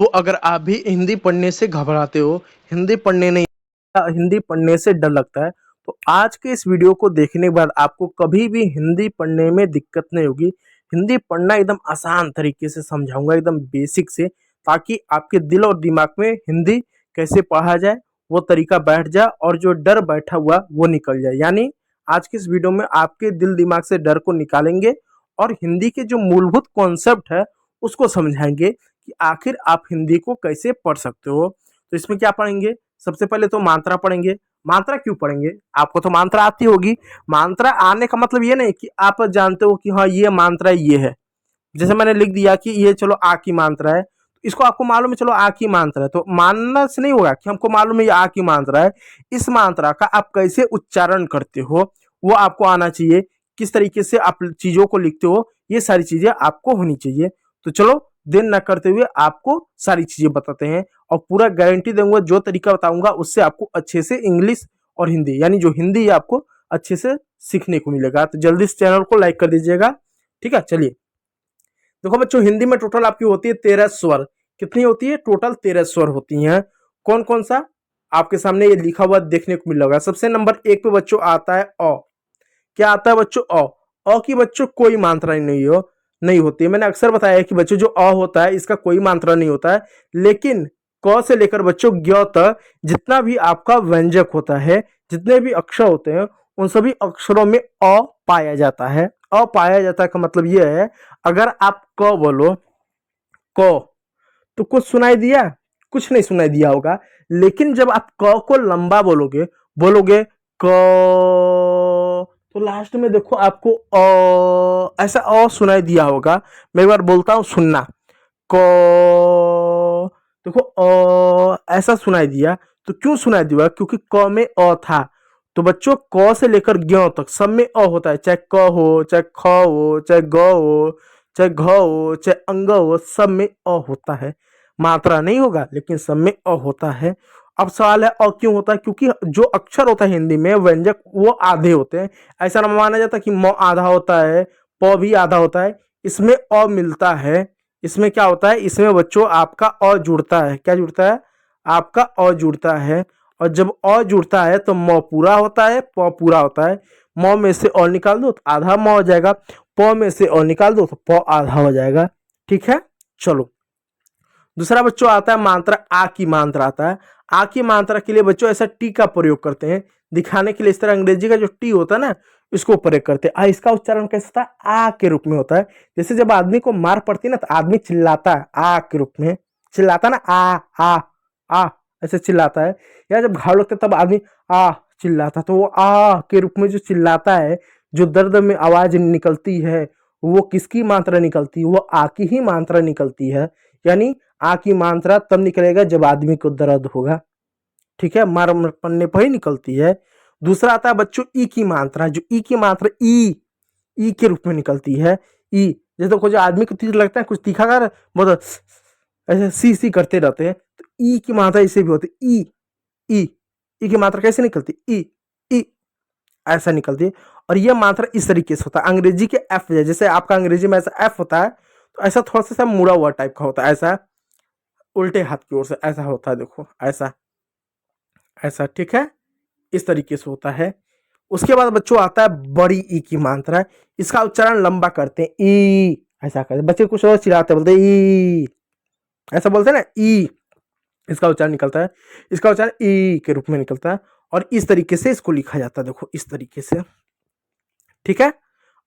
तो अगर आप भी हिंदी पढ़ने से घबराते हो, हिंदी पढ़ने नहीं हिंदी पढ़ने से डर लगता है, तो आज के इस वीडियो को देखने के बाद आपको कभी भी हिंदी पढ़ने में दिक्कत नहीं होगी। हिंदी पढ़ना एकदम आसान तरीके से समझाऊंगा, एकदम बेसिक से, ताकि आपके दिल और दिमाग में हिंदी कैसे पढ़ा जाए वो तरीका बैठ जाए और जो डर बैठा हुआ वो निकल जाए। यानी आज के इस वीडियो में आपके दिल दिमाग से डर को निकालेंगे और हिंदी के जो मूलभूत कॉन्सेप्ट है उसको समझाएंगे कि आखिर आप हिंदी को कैसे पढ़ सकते हो। तो इसमें क्या पढ़ेंगे? सबसे पहले तो मात्रा पढ़ेंगे। मात्रा क्यों पढ़ेंगे? आपको तो मात्रा आती होगी। मात्रा आने का मतलब ये नहीं कि आप जानते हो कि हाँ ये मात्रा ये है। जैसे मैंने लिख दिया कि ये चलो आ की मात्रा है, तो इसको आपको मालूम है चलो आ की मात्रा है, तो मानना से नहीं होगा कि हमको मालूम है ये आ की मात्रा है। इस मात्रा का आप कैसे उच्चारण करते हो वो आपको आना चाहिए। किस तरीके से आप चीजों को लिखते हो ये सारी चीजें आपको होनी चाहिए। तो चलो देर न करते हुए आपको सारी चीजें बताते हैं और पूरा गारंटी दूंगा, जो तरीका बताऊंगा उससे आपको अच्छे से इंग्लिश और हिंदी यानी जो हिंदी है आपको अच्छे से सीखने को मिलेगा। तो जल्दी इस चैनल को लाइक कर दीजिएगा। ठीक है, चलिए देखो बच्चों, हिंदी में टोटल आपकी होती है 13 स्वर। कितनी होती है? टोटल 13 स्वर होती हैं। कौन कौन सा? आपके सामने ये लिखा हुआ देखने को मिल रहा है। सबसे नंबर 1 पे बच्चों आता है अ। क्या आता है बच्चों? अ। अ की बच्चों कोई मात्रा नहीं होती है। मैंने अक्सर बताया कि बच्चों जो अ होता है इसका कोई मात्रा नहीं होता है, लेकिन क से लेकर बच्चों ज्ञ तक जितना भी आपका व्यंजक होता है, जितने भी अक्षर होते हैं, उन सभी अक्षरों में अ पाया जाता है। अ पाया जाता है का मतलब यह है, अगर आप क बोलो क, तो कुछ सुनाई दिया? कुछ नहीं सुनाई दिया होगा। लेकिन जब आप क को लंबा बोलोगे, बोलोगे क, तो लास्ट में देखो आपको ऐसा सुनाई दिया होगा। मैं एक बार बोलता हूं, सुनना। क, देखो ऐसा सुनाई दिया। तो क्यों सुनाई दिया? क्योंकि क में अ था। तो बच्चों क से लेकर ज्ञ तक सब में अ होता है, चाहे क हो, चाहे ख हो, चाहे ग हो, चाहे घ हो, चाहे अंग हो, सब में अ होता है। मात्रा नहीं होगा लेकिन सब में अ होता है। अब सवाल है अ क्यों होता है? क्योंकि जो अक्षर होता है हिंदी में व्यंजक वो आधे होते हैं। ऐसा ना माना जाता कि म आधा होता है, प भी आधा होता है। इसमें अ मिलता है। इसमें क्या होता है? इसमें बच्चों आपका अ जुड़ता है। क्या जुड़ता है? आपका अ जुड़ता है। और जब अ जुड़ता है तो म पूरा होता है, प पूरा होता है। म में से अ निकाल दो तो आधा म हो जाएगा। प में से अ निकाल दो तो प आधा हो जाएगा। ठीक है, चलो दूसरा बच्चों आता है मात्रा आ की मात्रा आता है। आ की मात्रा के लिए बच्चों ऐसा टी का प्रयोग करते हैं दिखाने के लिए। इस तरह अंग्रेजी का जो टी होता है ना, इसको प्रयोग करते हैं। इसका उच्चारण कैसे होता है? आ के रूप में होता है। जैसे जब आदमी को मार पड़ती है ना, तो आदमी चिल्लाता है आ के रूप में, चिल्लाता ना, आ ऐसे चिल्लाता है। या जब घाव लगता है तब आदमी आ चिल्लाता है। तो वो आ के रूप में जो चिल्लाता है, जो दर्द में आवाज निकलती है, वो किसकी मात्रा निकलती है? वो आ की ही मात्रा निकलती है। यानी आ की मात्रा तब निकलेगा जब आदमी को दर्द होगा। ठीक है, मार पड़ने पर ही निकलती है। दूसरा आता है बच्चों ई की मात्रा। जो ई की मात्रा ई के रूप में निकलती है। ई, जैसे देखो जो आदमी को तीर लगता है, कुछ तीखा कर मतलब ऐसे सी करते रहते हैं, तो ई की मात्रा इसे भी होती है। ई ई ई की मात्रा कैसे निकलती? ई ई ऐसा निकलती है। और यह मात्रा इस तरीके से होता है अंग्रेजी के एफ, जैसे आपका अंग्रेजी में ऐसा एफ होता है, तो ऐसा थोड़ा सा मुड़ा हुआ टाइप का होता है, ऐसा उल्टे हाथ की ओर से ऐसा होता है। देखो ऐसा ऐसा, ठीक है, इस तरीके से होता है। उसके बाद बच्चों आता है बड़ी ई की मात्रा। इसका उच्चारण लंबा करते हैं, ई ऐसा करते बच्चे कुछ और चिल्लाते बोलते ई, ऐसा बोलते हैं ना, ई। इसका उच्चारण निकलता है, इसका उच्चारण ई के रूप में निकलता है। और इस तरीके से इसको लिखा जाता है, देखो इस तरीके से। ठीक है,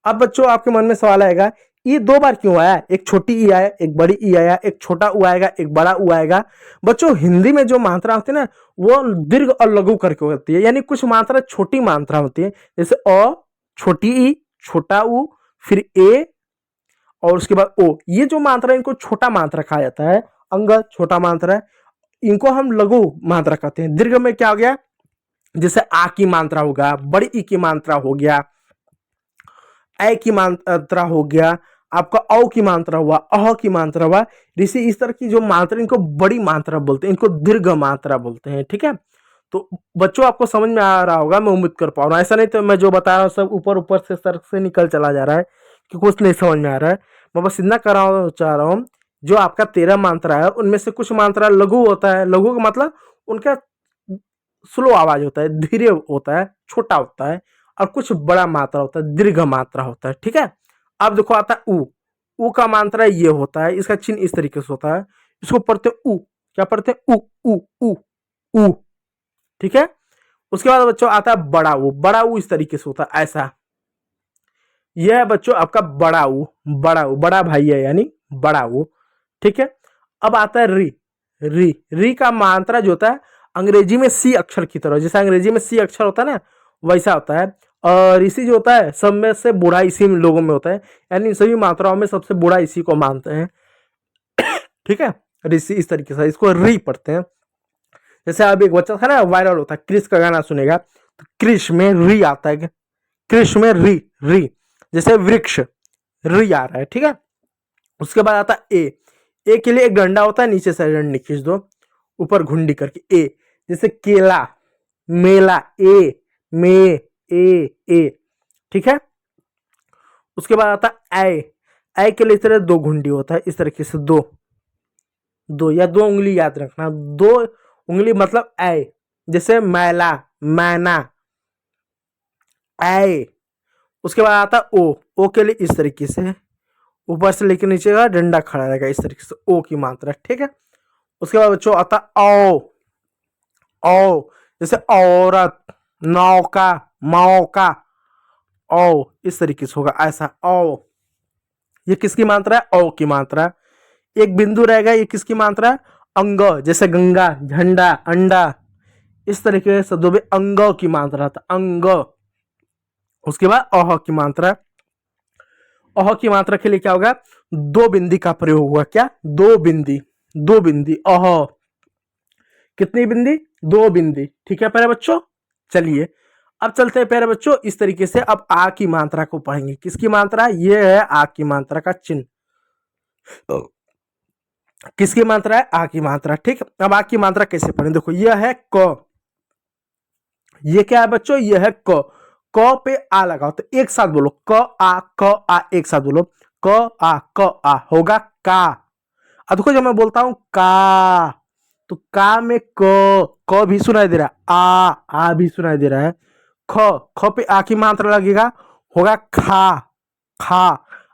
अब बच्चों आपके मन में सवाल आएगा, ई दो बार क्यों आया? एक छोटी ई आया, एक बड़ी ई आया, एक छोटा ऊ आएगा, एक बड़ा ऊ आएगा। बच्चों हिंदी में जो मात्रा होती है ना, वो दीर्घ और लघु करके होती है। यानी कुछ मात्रा छोटी मात्रा होती है, जैसे अ, छोटी ई, छोटा ऊ, फिर ए, और उसके बाद ओ। ये जो मात्रा है, इनको छोटा मात्रा कहा जाता है। अंग छोटा मात्रा है, इनको हम लघु मात्रा कहते हैं। दीर्घ में क्या हो गया? जैसे आ की मात्रा होगा, बड़ी ई की मात्रा हो गया, ए की मात्रा हो गया, आपका औ की मात्रा हुआ, अह की मात्रा हुआ। ऋषि इस तरह की जो मात्रा, इनको बड़ी मात्रा बोलते हैं, इनको दीर्घ मात्रा बोलते हैं। ठीक है, तो बच्चों आपको समझ में आ रहा होगा, मैं उम्मीद कर पा रहा हूँ। ऐसा नहीं तो मैं जो बता रहा हूँ सब ऊपर ऊपर से सर से निकल चला जा रहा है कि कुछ नहीं समझ में आ रहा है। मैं बस इतना कर रहा हूँ, चाह रहा हूँ जो आपका 13 मात्रा है उनमें से कुछ मात्रा लघु होता है। लघु का मतलब उनका स्लो आवाज होता है, धीरे होता है, छोटा होता है, और कुछ बड़ा मात्रा होता है, दीर्घ मात्रा होता है। ठीक है। अब देखो आता है उ। उ का मात्रा ये होता है, इसका चिन्ह इस तरीके से होता है, इसको पढ़ते उ। क्या पढ़ते उ उ उ उ। ठीक है। उसके बाद बच्चों आता है बड़ा उ। बड़ा उ इस तरीके से होता है, ऐसा। यह है बच्चों आपका बड़ा उ। बड़ा उ बड़ा भाई है, यानी बड़ा उ। ठीक है। अब आता है री। री। री का मात्रा जो होता है अंग्रेजी में सी अक्षर की तरह, जैसे अंग्रेजी में सी अक्षर होता है ना, वैसा होता है। और इसी जो होता है सब में से बूढ़ा इसी लोगों में होता है, यानी इन सभी मात्राओं में सबसे बूढ़ा इसी को मानते हैं। ठीक है। ऋषि इस तरीके से इसको री पढ़ते हैं। जैसे अब एक बच्चा था ना, वायरल होता है, क्रिश का गाना सुनेगा तो क्रिश में री आता है, क्रिश में री। री जैसे वृक्ष, री आ रहा है। ठीक है। उसके बाद आता है ए। ए के लिए एक डंडा होता है, नीचे से डंडी खींच दो ऊपर घुंडी करके, ए। जैसे केला, मेला, ए, मे, ए। ठीक है। उसके बाद आता है ऐ। ऐ के लिए इस तरह दो घुंडी होता है, इस तरीके से दो दो या दो उंगली याद रखना, दो उंगली मतलब ऐ। जैसे मैला, मैना, ऐ। उसके बाद आता है ओ। ओ के लिए इस तरीके से ऊपर से लेकर नीचे का डंडा खड़ा रहेगा, इस तरीके से ओ की मात्रा। ठीक है। उसके बाद बच्चों आता औ। औ जैसे औरत, नौका, मौका, औ इस तरीके से होगा, ऐसा औ। ये किसकी मात्रा है? औ की मात्रा। एक बिंदु रहेगा, ये किसकी मात्रा है? अंग, जैसे गंगा, झंडा, अंडा, इस तरीके से शब्दों में अंग की मात्रा था, अंग। उसके बाद अह की मात्रा। अह की मात्रा के लिए क्या होगा? दो बिंदी का प्रयोग होगा। क्या? दो बिंदी, दो बिंदी, अह। कितनी बिंदी? दो बिंदी। ठीक है प्यारे बच्चों। चलिए अब चलते हैं प्यारे बच्चों इस तरीके से, अब आ की मात्रा को पढ़ेंगे। किसकी मात्रा? ये है आ की मात्रा का चिन्ह। किसकी मात्रा है? आ की मात्रा। ठीक। अब आ की मात्रा कैसे पढ़ें? देखो यह है क। ये क्या है बच्चों? यह है क। क पे आ लगाओ तो एक साथ बोलो, क आ, क आ, एक साथ बोलो, क आ, क आ, होगा का। अब देखो जब मैं बोलता हूं का, तो का में क भी सुनाई दे रहा है, आ भी सुनाई दे रहा है। ख पे आ की मात्रा लगेगा, होगा खा, खा।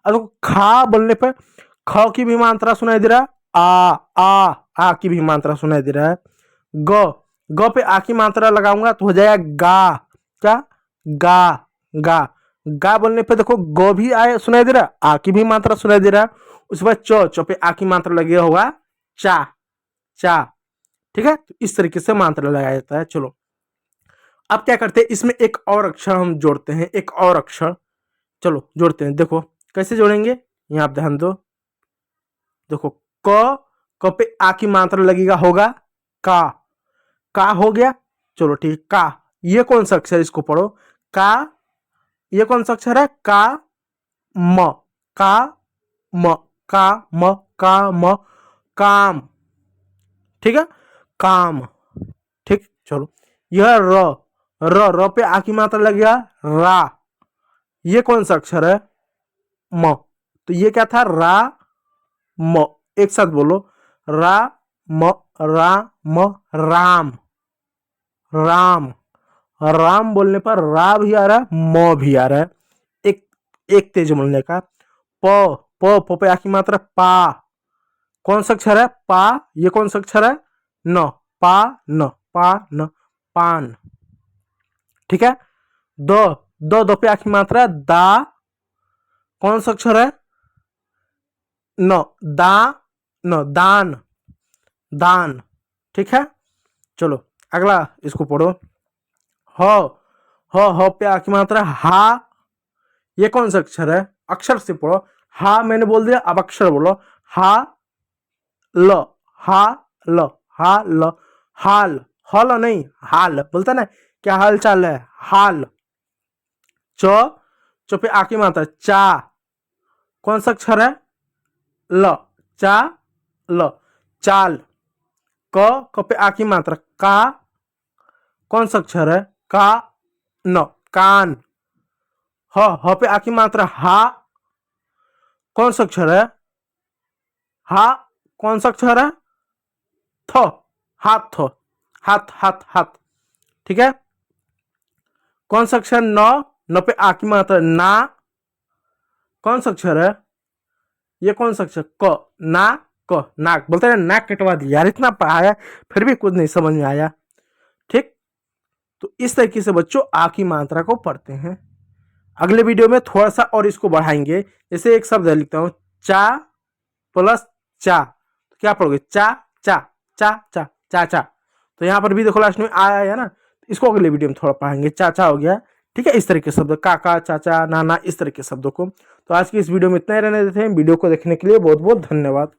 अब देखो खा बोलने पर ख की भी मात्रा सुनाई दे रहा है, आ की भी मात्रा सुनाई दे रहा है। ग पे आ की मात्रा लगाऊंगा तो हो जाएगा गा। क्या? गा, गा। गा बोलने पे देखो ग भी आए सुनाई दे रहा है, आ की भी मात्रा सुनाई दे रहा है। उसके बाद च पे आ की मात्रा लगेगा, होगा चा, चा। ठीक है। तो इस तरीके से मात्रा लगाया जाता है। चलो अब क्या करते हैं, इसमें एक और अक्षर हम जोड़ते हैं, एक और अक्षर। चलो जोड़ते हैं। देखो कैसे जोड़ेंगे, यहां आप ध्यान दो। देखो क पे आ की मात्रा लगेगा, होगा का हो गया। चलो ठीक, का। ये कौन सा अक्षर? इसको पढ़ो, का। ये कौन सा अक्षर है? का म, का म, का म, का म, काम। ठीक है, काम। ठीक। चलो यह र पे आ की मात्रा लगेगा, रा। ये कौन सा अक्षर है? म। तो ये क्या था? रा म। एक साथ बोलो, रा म, रा म, राम, राम। राम बोलने पर रा भी आ रहा है, म भी आ रहा है, एक एक तेज बोलने का। प पे आ की मात्रा पा। कौन सा अक्षर है? पा। ये कौन सा अक्षर है? न। पा न, पा न, पान। ठीक है। दो पे आ की मात्रा दा। कौन सा अक्षर है? न, दा न, दान, दान। ठीक है। चलो अगला इसको पढ़ो, ह पे आ की मात्रा हा। ये कौन सा अक्षर है? अक्षर से पढ़ो, हा मैंने बोल दिया, अब अक्षर बोलो, हा ल, हा ल, हा ल, हाल। हल नहीं, हाल बोलता ना, क्या हाल चाल है, हाल। च पे आ की मात्रा चा। कौन सा अक्षर है? ल, चा ल, चाल। क पे आ की मात्रा का। कौन सा अक्षर है? का न, कान। ह पे आ की मात्रा हा। कौन सा अक्षर है? हा कौन सा अक्षर है? थ, हाथ, हाथ हाथ हाथ। ठीक है। कौन सा अक्षर? न, न पे आ की मात्रा ना। कौन सा अक्षर है? ये कौन सा अक्षर? क, ना, क, नाक। बोलते हैं नाक कटवा दिया यार, इतना पढ़ाया फिर भी कुछ नहीं समझ में आया। ठीक। तो इस तरीके से बच्चों आ की मात्रा को पढ़ते हैं। अगले वीडियो में थोड़ा सा और इसको बढ़ाएंगे। जैसे एक शब्द लिखता हूं, चा प्लस चा, तो क्या पढ़ोगे? चा चा चा चा चा चा। तो यहां पर भी देखो लास्ट में आया है ना, इसको अगले वीडियो में थोड़ा पढ़ाएंगे। चाचा हो गया। ठीक है। इस तरह के शब्द, काका, चाचा, नाना, इस तरह के शब्दों को। तो आज की इस वीडियो में इतना ही रहने देते हैं। वीडियो को देखने के लिए बहुत बहुत धन्यवाद।